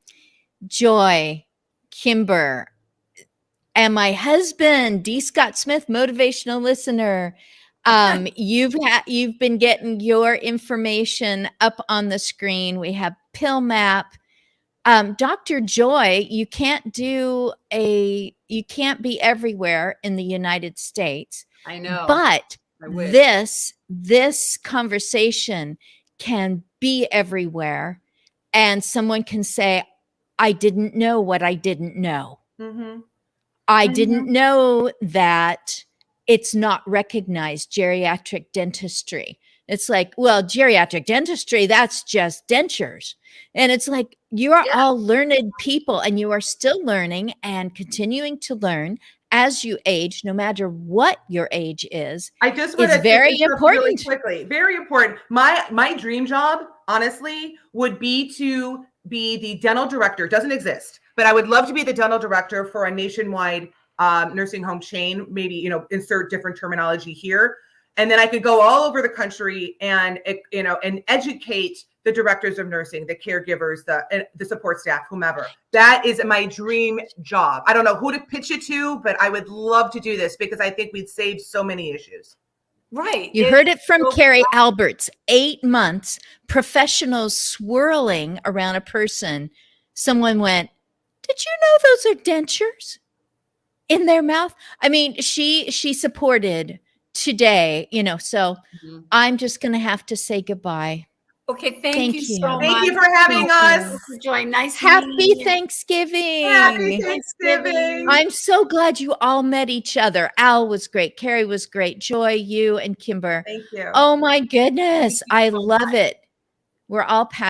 Joy, Kimber, and my husband, D. Scott Smith, motivational listener. You've been getting your information up on the screen. We have Pill Map. Dr. Joy, you can't be everywhere in the United States.
I know.
But this conversation can be everywhere, and someone can say, I didn't know what I didn't know.
Mm-hmm.
I didn't know that it's not recognized, geriatric dentistry. It's geriatric dentistry, that's just dentures. And it's you are all learned people, and you are still learning and continuing to learn as you age, no matter what your age is.
I just want to
very important.
Really quickly, very important. My dream job, honestly, would be to be the dental director. It doesn't exist, but I would love to be the dental director for a nationwide nursing home chain. Maybe insert different terminology here, and then I could go all over the country and educate the directors of nursing, the caregivers, the support staff, whomever. That is my dream job. I don't know who to pitch it to, but I would love to do this because I think we'd save so many issues.
Right.
You heard it from Carrie Alberts. 8 months, professionals swirling around a person. Someone went, did you know those are dentures in their mouth? I mean, she supported today, so I'm just going to have to say goodbye.
Okay, thank you so much.
Thank you for having us.
Joy, nice.
Happy Thanksgiving.
Happy Thanksgiving.
I'm so glad you all met each other. Al was great. Carrie was great. Joy, you and Kimber.
Thank you.
Oh my goodness. I love it. We're all